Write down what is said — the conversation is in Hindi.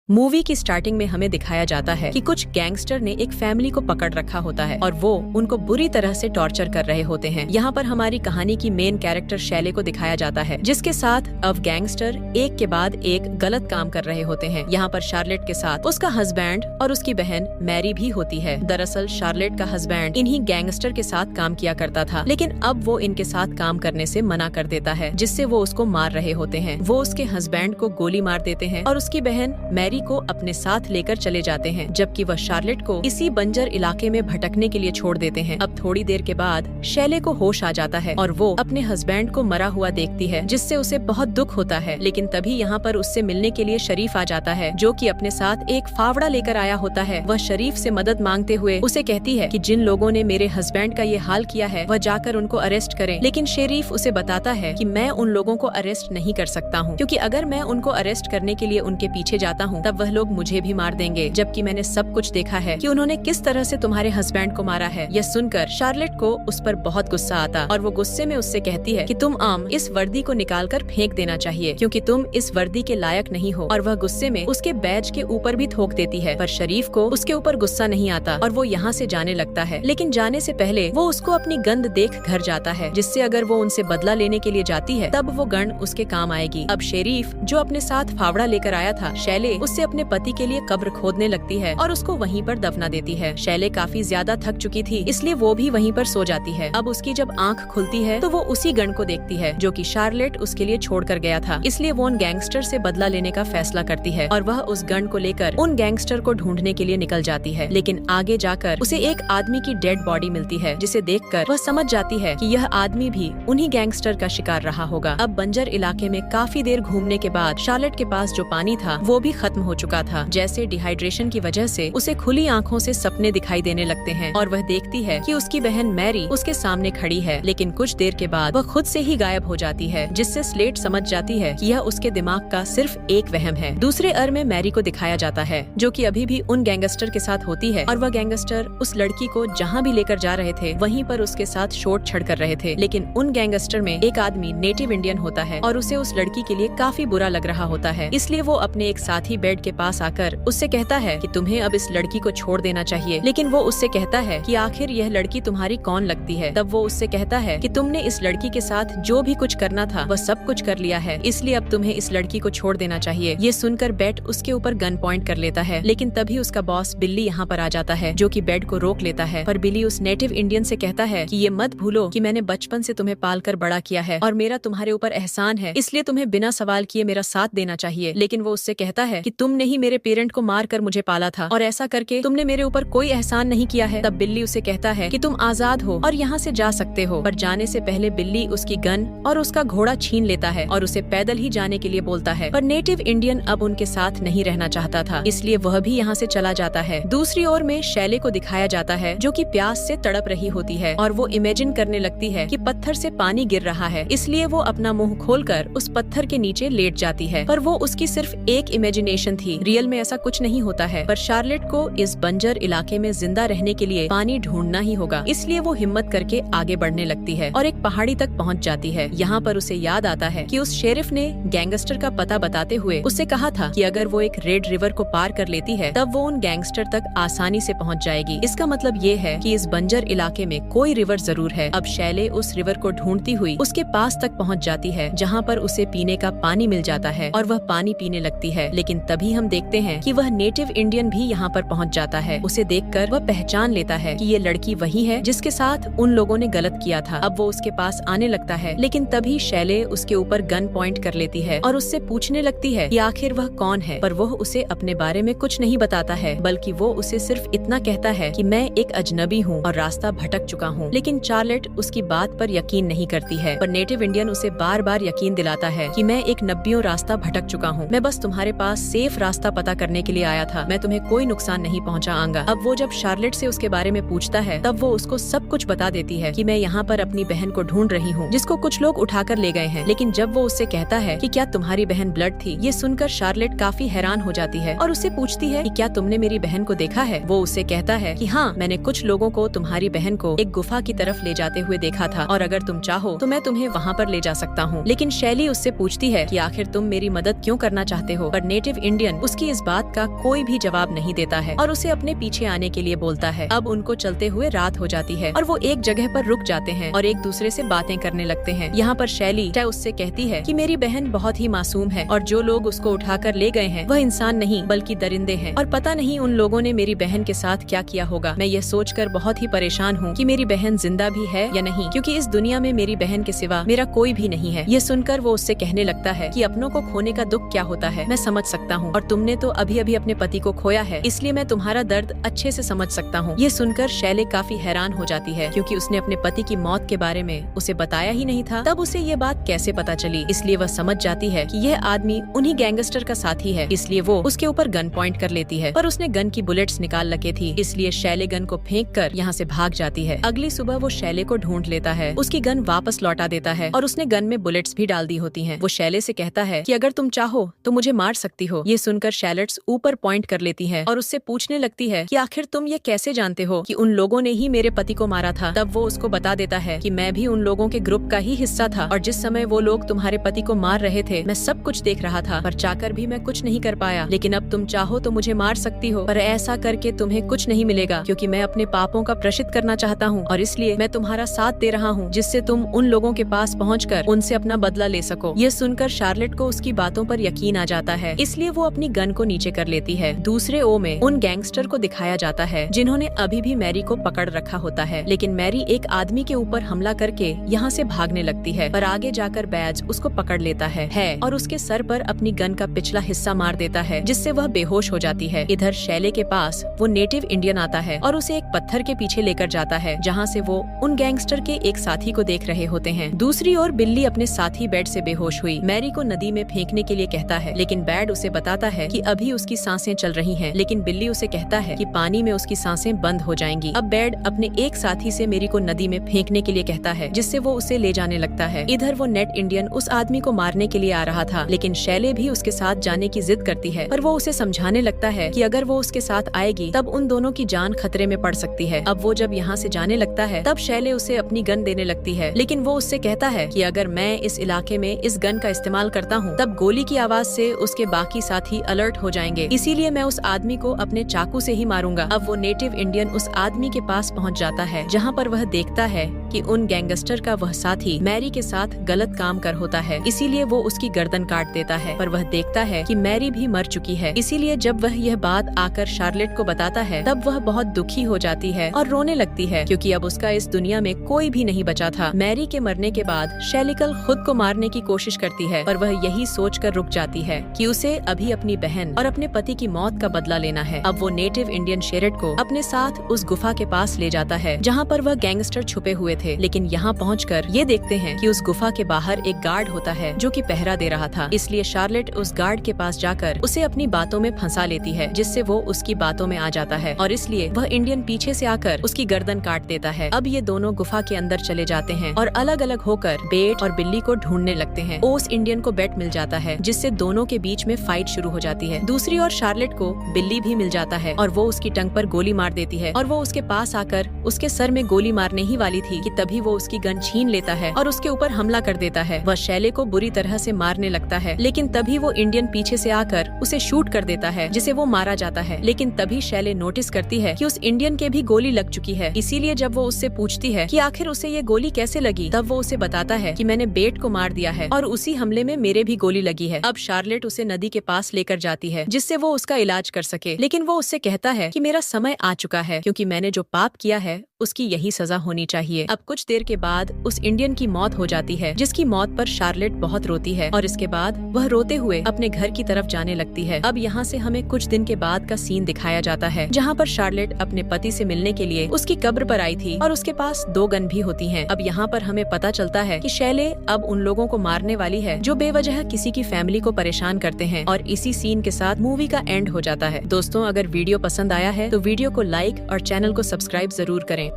मूवी की स्टार्टिंग में हमें दिखाया जाता है कि कुछ गैंगस्टर ने एक फैमिली को पकड़ रखा होता है और वो उनको बुरी तरह से टॉर्चर कर रहे होते हैं। यहाँ पर हमारी कहानी की मेन कैरेक्टर शैले को दिखाया जाता है, जिसके साथ अब गैंगस्टर एक के बाद एक गलत काम कर रहे होते हैं। यहाँ पर शार्लेट के साथ उसका हस्बैंड और उसकी बहन मैरी भी होती है। दरअसल शार्लेट का हस्बैंड इन्हीं गैंगस्टर के साथ काम किया करता था, लेकिन अब वो इनके साथ काम करने से मना कर देता है, जिससे वो उसको मार रहे होते हैं। वो उसके हस्बैंड को गोली मार देते हैं और उसकी बहन मैरी को अपने साथ लेकर चले जाते हैं, जबकि वह शार्लेट को इसी बंजर इलाके में भटकने के लिए छोड़ देते हैं। अब थोड़ी देर के बाद शैले को होश आ जाता है और वो अपने हस्बैंड को मरा हुआ देखती है, जिससे उसे बहुत दुख होता है। लेकिन तभी यहाँ पर उससे मिलने के लिए शरीफ आ जाता है, जो कि अपने साथ एक फावड़ा लेकर आया होता है। वह शरीफ से मदद मांगते हुए उसे कहती है कि जिन लोगों ने मेरे हस्बैंड का ये हाल किया है वह जाकर उनको अरेस्ट करें। लेकिन शरीफ उसे बताता है कि मैं उन लोगों को अरेस्ट नहीं कर सकता हूँ, क्योंकि अगर मैं उनको अरेस्ट करने के लिए उनके पीछे जाता हूँ तब वह लोग मुझे भी मार देंगे, जबकि मैंने सब कुछ देखा है कि उन्होंने किस तरह से तुम्हारे हस्बैंड को मारा है। यह सुनकर शार्लेट को उस पर बहुत गुस्सा आता और वो गुस्से में उससे कहती है कि तुम इस वर्दी को निकालकर फेंक देना चाहिए, क्योंकि तुम इस वर्दी के लायक नहीं हो। और वह गुस्से में उसके बैज के ऊपर भी थोक देती है, पर शरीफ को उसके ऊपर गुस्सा नहीं आता और वो यहाँ से जाने लगता है। लेकिन जाने से पहले वो उसको अपनी गंद देख घर जाता है, जिससे अगर वो उनसे बदला लेने के लिए जाती है तब वो गन उसके काम आएगी। अब शरीफ, जो अपने साथ फावड़ा लेकर आया था, शैले उससे अपने पति के लिए कब्र खोदने लगती है और उसको वहीं पर दफना देती है। शैले काफी ज्यादा थक चुकी थी, इसलिए वो भी वहीं पर सो जाती है। अब उसकी जब आंख खुलती है तो वो उसी गन को देखती है जो कि शार्लेट उसके लिए छोड़ कर गया था। इसलिए वो उन गैंगस्टर से बदला लेने का फैसला करती है और वह उस गन को लेकर उन गैंगस्टर को ढूंढने के लिए निकल जाती है। लेकिन आगे जाकर उसे एक आदमी की डेड बॉडी मिलती है, जिसे देखकर वह समझ जाती है कि यह आदमी भी उन्हीं गैंगस्टर का शिकार रहा होगा। अब बंजर इलाके में काफी देर घूमने के बाद शार्लेट के पास जो पानी था वो भी खत्म हो चुका था। जैसे डिहाइड्रेशन की वजह से उसे खुली आंखों से सपने दिखाई देने लगते हैं और वह देखती है कि उसकी बहन मैरी उसके सामने खड़ी है। लेकिन कुछ देर के बाद वह खुद से ही गायब हो जाती है, जिससे स्लेट समझ जाती है कि यह उसके दिमाग का सिर्फ एक वहम है। दूसरे अर में मैरी को दिखाया जाता है, जो कि अभी भी उन गैंगस्टर के साथ होती है और वह गैंगस्टर उस लड़की को जहाँ भी लेकर जा रहे थे वहीं पर उसके साथ शोट छड़ कर रहे थे। लेकिन उन गैंगस्टर में एक आदमी नेटिव इंडियन होता है और उसे उस लड़की के लिए काफी बुरा लग रहा होता है। इसलिए वो अपने एक साथी बेड के पास आकर उससे कहता है कि तुम्हें अब इस लड़की को छोड़ देना चाहिए। लेकिन वो उससे कहता है कि आखिर यह लड़की तुम्हारी कौन लगती है। तब वो उससे कहता है कि तुमने इस लड़की के साथ जो भी कुछ करना था वह सब कुछ कर लिया है, इसलिए अब तुम्हें इस लड़की को छोड़ देना चाहिए। ये सुनकर बेट उसके ऊपर गन पॉइंट कर लेता है, लेकिन तभी उसका बॉस बिल्ली यहाँ पर आ जाता है, जो कि बेट को रोक लेता है। पर बिल्ली उस नेटिव इंडियन से कहता है कि ये मत भूलो कि मैंने बचपन से तुम्हें पाल कर बड़ा किया है और मेरा तुम्हारे ऊपर एहसान है, इसलिए तुम्हें बिना सवाल किए मेरा साथ देना चाहिए। लेकिन वो उससे कहता है कि तुमने ही मेरे पेरेंट को मार कर मुझे पाला था और ऐसा करके तुमने मेरे ऊपर कोई एहसान नहीं किया है। तब बिल्ली उसे कहता है कि तुम आजाद हो और यहाँ से जा सकते हो। पर जाने से पहले बिल्ली उसकी गन और उसका घोड़ा छीन लेता है और उसे पैदल ही जाने के लिए बोलता है। पर नेटिव इंडियन अब उनके साथ नहीं रहना चाहता था, इसलिए वह भी यहाँ से चला जाता है। दूसरी ओर में शैले को दिखाया जाता है, जो कि प्यास से तड़प रही होती है और वो इमेजिन करने लगती है कि पत्थर से पानी गिर रहा है, इसलिए वो अपना मुंह खोलकर उस पत्थर के नीचे लेट जाती है। पर वो उसकी सिर्फ एक इमेजिनेशन थी, रियल में ऐसा कुछ नहीं होता है। पर शार्लेट को इस बंजर इलाके में जिंदा रहने के लिए पानी ढूंढना ही होगा, इसलिए वो हिम्मत करके आगे बढ़ने लगती है और एक पहाड़ी तक पहुंच जाती है। यहाँ पर उसे याद आता है कि उस शेरिफ ने गैंगस्टर का पता बताते हुए उससे कहा था कि अगर वो एक रेड रिवर को पार कर लेती है तब वो उन गैंगस्टर तक आसानी से पहुँच जाएगी। इसका मतलब ये है कि इस बंजर इलाके में कोई रिवर जरूर है। अब शैले उस रिवर को ढूंढती हुई उसके पास तक पहुँच जाती है, जहाँ पर उसे पीने का पानी मिल जाता है और वह पानी पीने लगती है। लेकिन तभी हम देखते हैं कि वह नेटिव इंडियन भी यहाँ पर पहुँच जाता है। उसे देखकर वह पहचान लेता है कि ये लड़की वही है जिसके साथ उन लोगों ने गलत किया था। अब वो उसके पास आने लगता है, लेकिन तभी शैले उसके ऊपर गन पॉइंट कर लेती है और उससे पूछने लगती है कि आखिर वह कौन है। पर वो उसे अपने बारे में कुछ नहीं बताता है, बल्कि वो उसे सिर्फ इतना कहता है कि मैं एक अजनबी हूँ और रास्ता भटक चुका हूँ। लेकिन शार्लेट उसकी बात पर यकीन नहीं करती है, पर नेटिव इंडियन उसे बार बार यकीन दिलाता है कि मैं एक नब्बियों रास्ता भटक चुका हूँ, मैं बस तुम्हारे पास सेफ रास्ता पता करने के लिए आया था, मैं तुम्हें कोई नुकसान नहीं पहुँचाऊंगा। अब वो जब शार्लेट से उसके बारे में पूछता है तब वो उसको सब कुछ बता देती है कि मैं यहाँ पर अपनी बहन को ढूंढ रही हूँ, जिसको कुछ लोग उठाकर ले गए हैं। लेकिन जब वो उससे कहता है कि क्या तुम्हारी बहन ब्लड थी, ये सुनकर शार्लेट काफी हैरान हो जाती है और उससे पूछती है कि क्या तुमने मेरी बहन को देखा है। वो उससे कहता है कि हाँ, मैंने कुछ लोगों को तुम्हारी बहन को एक गुफा की तरफ ले जाते हुए देखा था और अगर तुम चाहो तो मैं तुम्हें वहाँ पर ले जा सकता हूँ। लेकिन शैली उससे पूछती है कि आखिर तुम मेरी मदद क्यों करना चाहते हो। पर नेटिव इंडियन उसकी इस बात का कोई भी जवाब नहीं देता है और उसे अपने पीछे आने के लिए बोलता है। अब उनको चलते हुए रात हो जाती है और वो एक जगह पर रुक जाते हैं और एक दूसरे से बातें करने लगते हैं। यहाँ पर शैली उससे कहती है कि मेरी बहन बहुत ही मासूम है और जो लोग उसको उठाकर ले गए हैं वह इंसान नहीं बल्कि दरिंदे हैं और पता नहीं उन लोगों ने मेरी बहन के साथ क्या किया होगा। मैं ये सोचकर बहुत ही परेशान हूँ कि मेरी बहन जिंदा भी है या नहीं, क्योंकि इस दुनिया में मेरी बहन के सिवा मेरा कोई भी नहीं है। ये सुनकर वो उससे कहने लगता है कि अपनों को खोने का दुख क्या होता है मैं समझ सकता हूँ, और तुमने तो अभी अभी अपने पति को खोया है, इसलिए मैं तुम्हारा दर्द अच्छे से समझ सकता हूँ। ये सुनकर शैले काफी हैरान हो जाती है, क्योंकि उसने अपने पति की मौत के बारे में उसे बताया ही नहीं था। तब उसे ये बात कैसे पता चली, इसलिए वह समझ जाती है कि यह आदमी उन्हीं गैंगस्टर का साथी है, इसलिए वो उसके ऊपर गन पॉइंट कर लेती है। पर उसने गन की बुलेट्स निकाल रखी थी, इसलिए शैले गन को फेंक कर यहाँ से भाग जाती है। अगली सुबह वो शैले को ढूंढ लेता है, उसकी गन वापस लौटा देता है और उसने गन में बुलेट्स भी डाल दी होती हैं। वो शैले से कहता है कि अगर तुम चाहो तो मुझे मार सकती हो। ये सुनकर शैलेट्स ऊपर पॉइंट कर लेती है और उससे पूछने लगती है कि आखिर तुम ये कैसे जानते हो कि उन लोगों ने ही मेरे पति को मारा था। तब वो उसको बता देता है कि मैं भी उन लोगों के ग्रुप का ही हिस्सा था और जिस समय वो लोग तुम्हारे पति को मार रहे थे मैं सब कुछ देख रहा था, पर चाहकर भी मैं कुछ नहीं कर पाया। लेकिन अब तुम चाहो तो मुझे मार सकती हो, पर ऐसा करके तुम्हें कुछ नहीं मिलेगा, क्योंकि मैं अपने पापों का प्रायश्चित करना चाहता हूँ और इसलिए मैं तुम्हारा साथ दे रहा हूँ, जिससे तुम उन लोगों के पास पहुँचकर उनसे अपना बदला ले सको। ये सुनकर शार्लेट को उसकी बातों पर यकीन आ जाता है, इसलिए वो अपनी गन को नीचे कर लेती है। दूसरे ओ में उन गैंगस्टर को दिखाया जाता है जिन्होंने अभी भी मैरी को पकड़ रखा होता है, लेकिन मैरी एक आदमी के ऊपर हमला करके यहाँ से भागने लगती है, पर आगे जाकर बैज उसको पकड़ लेता है और उसके सर पर अपनी गन का पिछला हिस्सा मार देता है, जिससे वह बेहोश हो जाती है। इधर शैले के पास वो नेटिव इंडियन आता है और उसे एक पत्थर के पीछे लेकर जाता है, जहाँ से वो उन गैंगस्टर के एक साथी को देख रहे होते हैं। दूसरी ओर बिल्ली अपने साथी बेड से बेहोश हुई मैरी को नदी में फेंकने के लिए कहता है, लेकिन बैड उसे बताता है कि अभी उसकी सांसें चल रही हैं, लेकिन बिल्ली उसे कहता है कि पानी में उसकी सांसें बंद हो जाएंगी। अब बैड अपने एक साथी से मेरी को नदी में फेंकने के लिए कहता है, जिससे वो उसे ले जाने लगता है। इधर वो नेट इंडियन उस आदमी को मारने के लिए आ रहा था, लेकिन शैले भी उसके साथ जाने की जिद करती है, पर वो उसे समझाने लगता है कि अगर वो उसके साथ आएगी तब उन दोनों की जान खतरे में पड़ सकती है। अब वो जब यहाँ से जाने लगता है तब शैले उसे अपनी गन देने लगती है, लेकिन वो उससे कहता है कि अगर मैं इस इलाके में इस गन का इस्तेमाल करता हूँ तब गोली की आवाज से उसके बाकी साथी अलर्ट हो जाएंगे, इसीलिए मैं उस आदमी को अपने चाकू से ही मारूंगा। अब वो नेटिव इंडियन उस आदमी के पास पहुँच जाता है, जहाँ पर वह देखता है कि उन गैंगस्टर का वह साथी मैरी के साथ गलत काम कर होता है, इसीलिए वो उसकी गर्दन काट देता है। पर वह देखता है कि मैरी भी मर चुकी है, इसीलिए जब वह यह बात आकर शार्लेट को बताता है तब वह बहुत दुखी हो जाती है और रोने लगती है, क्योंकि अब उसका इस दुनिया में कोई भी नहीं बचा था। मैरी के मरने के बाद शेलिकल खुद को मारने की कोशिश करती है, पर वह यही सोचकर रुक जाती है कि उसे अभी अपनी बहन और अपने पति की मौत का बदला लेना है। अब वो नेटिव इंडियन शेरेट को अपने साथ उस गुफा के पास ले जाता है, जहाँ पर वह गैंगस्टर छुपे हुए थे, लेकिन यहाँ पहुँचकर ये देखते हैं कि उस गुफा के बाहर एक गार्ड होता है जो कि पहरा दे रहा था, इसलिए शार्लेट उस गार्ड के पास जाकर उसे अपनी बातों में फंसा लेती है, जिससे वो उसकी बातों में आ जाता है और इसलिए वह इंडियन पीछे से आकर उसकी गर्दन काट देता है। अब ये दोनों गुफा के अंदर चले जाते हैं और अलग अलग होकर बेट और बिल्ली को ढूंढने लगते हैं। उस इंडियन को बेट मिल जाता है, जिससे दोनों के बीच में फाइट शुरू हो जाती है। दूसरी ओर शार्लेट को बिल्ली भी मिल जाता है और वो उसकी टंग पर गोली मार देती है और वो उसके पास आकर उसके सर में गोली मारने ही वाली थी कि तभी वो उसकी गन छीन लेता है और उसके ऊपर हमला कर देता है। वह शैले को बुरी तरह से मारने लगता है, लेकिन तभी वो इंडियन पीछे से आकर उसे शूट कर देता है, जिसे वो मारा जाता है। लेकिन तभी शैले नोटिस करती है कि उस इंडियन के भी गोली लग चुकी है, इसीलिए जब वो उससे पूछती है कि आखिर उसे ये गोली कैसे लगी, तब वो उसे बताता है कि मैंने बेट को मार दिया है और उसी हमले में मेरे भी गोली लगी है। अब शार्लेट उसे नदी के पास लेकर जाती है, जिससे वो उसका इलाज कर सके, लेकिन वो उससे कहता है कि मेरा समय आ चुका है, क्योंकि मैंने जो पाप किया है उसकी यही सजा होनी चाहिए। अब कुछ देर के बाद उस इंडियन की मौत हो जाती है, जिसकी मौत पर शार्लेट बहुत रोती है और इसके बाद वह रोते हुए अपने घर की तरफ जाने लगती है। अब यहाँ से हमें कुछ दिन के बाद का सीन दिखाया जाता है, जहाँ पर शार्लेट अपने पति से मिलने के लिए उसकी कब्र पर आई थी और उसके पास 2 गन भी होती हैं। अब यहाँ पर हमें पता चलता है कि शैले अब उन लोगों को मारने वाली है जो बेवजह किसी की फैमिली को परेशान करते हैं, और इसी सीन के साथ मूवी का एंड हो जाता है। दोस्तों, अगर वीडियो पसंद आया है तो वीडियो को लाइक और चैनल को सब्सक्राइब जरूर करें।